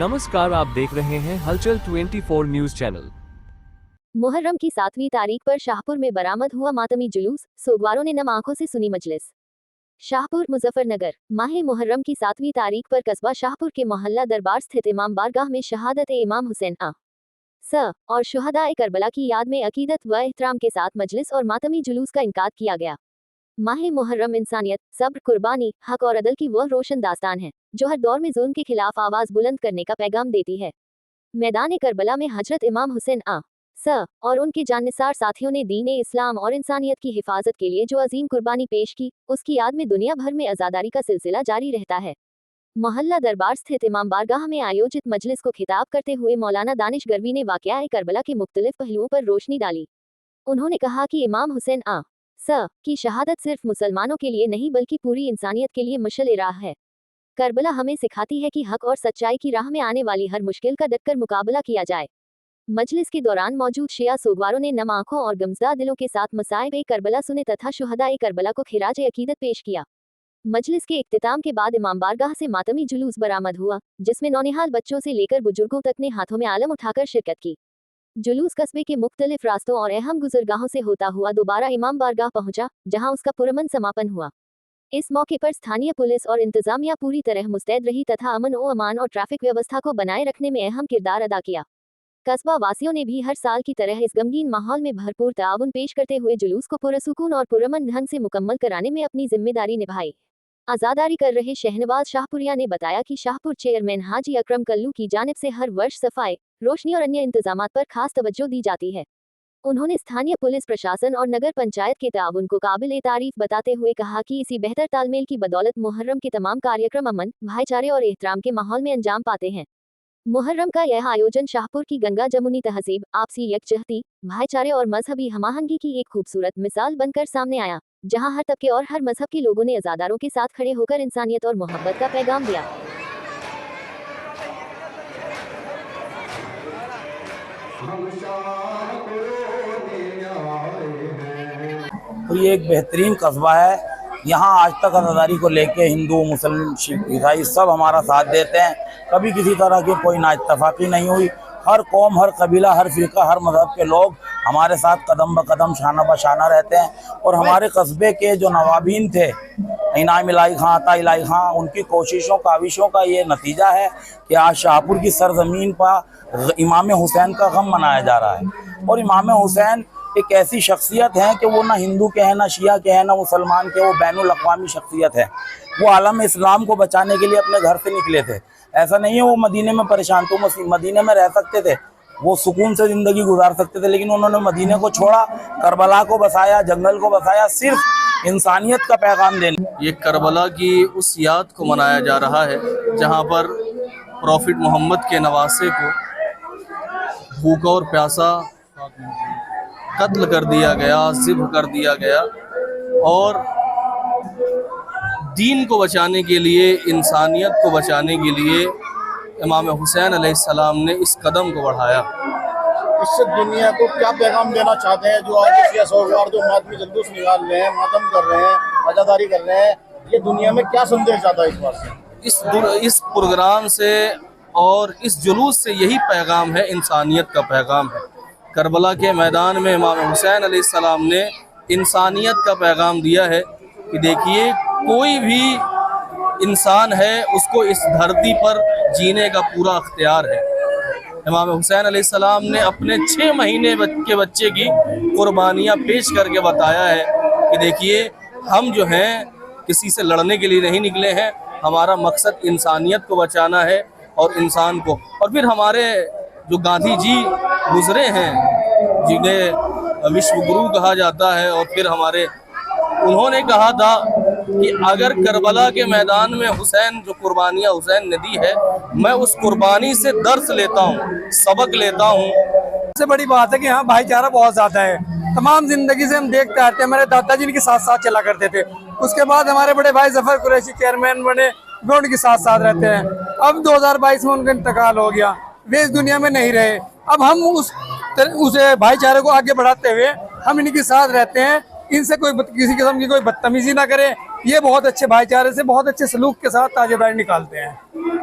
नमस्कार, आप देख रहे हैं हलचल 24 न्यूज चैनल। मुहर्रम की 7वीं तारीख पर शाहपुर में बरामद हुआ मातमी जुलूस, सोगवारों ने नम आंखों से सुनी मजलिस। शाहपुर मुजफ्फरनगर। माह मुहर्रम की 7वीं तारीख पर कस्बा शाहपुर के मोहल्ला दरबार स्थित इमाम बारगाह में शहादत इमाम हुसैन और शुहदाए करबला की याद में अकीदत व एहतराम के साथ मजलिस और मातमी जुलूस का इनकाद किया गया। माह मुहर्रम इंसानियत, सब्र, कुर्बानी, हक और अदल की वह रोशन दास्तान है जो हर दौर में जुल्म के खिलाफ आवाज बुलंद करने का पैगाम देती है। मैदान करबला में हजरत इमाम हुसैन और उनके जाननिसार साथियों ने दीन इस्लाम और इंसानियत की हिफाजत के लिए जो अजीम कुर्बानी पेश की, उसकी याद में दुनिया भर में आज़ादारी का सिलसिला जारी रहता है। मोहल्ला दरबार स्थित इमाम बारगाह में आयोजित मजलिस को खिताब करते हुए मौलाना दानिश गरवी ने वाक़या करबला के मुख्तलिफ पहलुओं पर रोशनी डाली। उन्होंने कहा कि इमाम हुसैन की शहादत सिर्फ मुसलमानों के लिए नहीं बल्कि पूरी इंसानियत के लिए मशअल राह है। करबला हमें सिखाती है कि हक और सच्चाई की राह में आने वाली हर मुश्किल का डटकर मुकाबला किया जाए। मजलिस के दौरान मौजूद शिया सोगवारों ने नम आंखों और गमज़दा दिलों के साथ मसाइब करबला सुने तथा शुहदाए करबला को खिराज अकीदत पेश किया। मजलिस के इख्तिताम के बाद इमाम बारगाह से मातमी जुलूस बरामद हुआ, जिसमें नौनिहाल बच्चों से लेकर बुजुर्गों तक ने हाथों में आलम उठाकर शिरकत की। जुलूस कस्बे के मुख्तलिफ रास्तों और अहम गुजरगाहों से होता हुआ दोबारा इमाम बारगाह पहुंचा, जहां उसका पुरअमन समापन हुआ। इस मौके पर स्थानीय पुलिस और इंतजामिया पूरी तरह मुस्तैद रही तथा अमन व अमान और ट्रैफिक व्यवस्था को बनाए रखने में अहम किरदार अदा किया। कस्बा वासियों ने भी हर साल की तरह इस गमगीन माहौल में भरपूर ताउन पेश करते हुए जुलूस को पुरसुकून और पुरअमन ढंग से मुकम्मल कराने में अपनी जिम्मेदारी निभाई। आज़ादारी कर रहे शहनवाज शाहपुरिया ने बताया कि शाहपुर चेयरमैन हाजी अकरम कल्लू की जानिब से हर वर्ष सफाई, रोशनी और अन्य इंतजामात पर खास तवज्जो दी जाती है। उन्होंने स्थानीय पुलिस प्रशासन और नगर पंचायत के ताउन को काबिल तारीफ बताते हुए कहा कि इसी बेहतर तालमेल की बदौलत मुहर्रम के तमाम कार्यक्रम अमन, भाईचारे और एहतराम के माहौल में अंजाम पाते हैं। मुहर्रम का यह आयोजन शाहपुर की गंगा जमुनी तहजीब, आपसी यकजहती, भाईचारे और मजहबी हमाहंगी की एक खूबसूरत मिसाल बनकर सामने आया, जहां हर तबके और हर मजहब के लोगों ने अज़ादारों के साथ खड़े होकर इंसानियत और मोहब्बत का पैगाम दिया। तो ये एक बेहतरीन कस्बा है। यहाँ आज तक आज़ादारी को लेके हिंदू, मुस्लिम, सिख, ईसाई सब हमारा साथ देते हैं। कभी किसी तरह की कोई नाइत्तफाकी नहीं हुई। हर कौम, हर कबीला, हर फिरका, हर मज़हब के लोग हमारे साथ कदम ब कदम, शाना ब शाना रहते हैं। और हमारे कस्बे के जो नवाबीन थे, इनाम इलाही खां, अता इलाही खां, उनकी कोशिशों, काविशों का ये नतीजा है कि आज शाहपुर की सरजमीन पर इमाम हुसैन का गम मनाया जा रहा है। और इमाम हुसैन एक ऐसी शख्सियत है कि वो ना हिंदू के हैं, ना शिया के हैं, ना मुसलमान के, वो बैनुल अक़वामी शख्सियत है। वो आलम इस्लाम को बचाने के लिए अपने घर से निकले थे। ऐसा नहीं है वो मदीने में परेशान, तो मदीने में रह सकते थे, वो सुकून से ज़िंदगी गुजार सकते थे, लेकिन उन्होंने मदीने को छोड़ा, करबला को बसाया, जंगल को बसाया, सिर्फ इंसानियत का पैगाम देने। ये करबला की उस याद को मनाया जा रहा है जहाँ पर प्रॉफिट मोहम्मद के नवासे को भूखा और प्यासा कत्ल कर दिया गया, ज़िब्ह कर दिया गया, और दीन को बचाने के लिए, इंसानियत को बचाने के लिए इमाम हुसैन अलैहिस्सलाम ने इस कदम को बढ़ाया। इससे दुनिया को क्या पैगाम देना चाहते हैं जो आज शिया सोगवार जो मातमी जुलूस निकाल रहे हैं, मातम कर रहे हैं, आज़ादारी कर रहे हैं, ये दुनिया में क्या संदेश जाता है इस बात से? इस प्रोग्राम से और इस जुलूस से यही पैगाम है, इंसानियत का पैगाम है। करबला के मैदान में इमाम हुसैन अलैहिस्सलाम ने इंसानियत का पैगाम दिया है कि देखिए, कोई भी इंसान है, उसको इस धरती पर जीने का पूरा अख्तियार है। इमाम हुसैन अलैहिस्सलाम ने अपने 6 महीने के बच्चे की कुर्बानियाँ पेश करके बताया है कि देखिए, हम जो हैं किसी से लड़ने के लिए नहीं निकले हैं, हमारा मकसद इंसानियत को बचाना है और इंसान को। और फिर हमारे जो गांधी जी गुजरे हैं, जिन्हें विश्व गुरु कहा जाता है, और फिर उन्होंने कहा था कि अगर करबला के मैदान में हुसैन जो कुर्बानियाँ हुसैन ने दी है, मैं उस कुर्बानी से दर्स लेता हूँ, सबक लेता हूँ। सबसे बड़ी बात है कि यहाँ भाईचारा बहुत ज्यादा है। तमाम जिंदगी से हम देखते आते हैं, हमारे दादाजी इनके साथ साथ चला करते थे। उसके बाद हमारे बड़े भाई जफर कुरैशी चेयरमैन बने, वो उनके साथ साथ रहते हैं। अब 2022 में उनका इंतकाल हो गया, वे इस दुनिया में नहीं रहे। अब हम उस भाईचारे को आगे बढ़ाते हुए हम इनके साथ रहते हैं। इनसे किसी किस्म की कोई बदतमीजी ना करे। ये बहुत अच्छे भाईचारे से, बहुत अच्छे सलूक के साथ ताजेदारी निकालते हैं।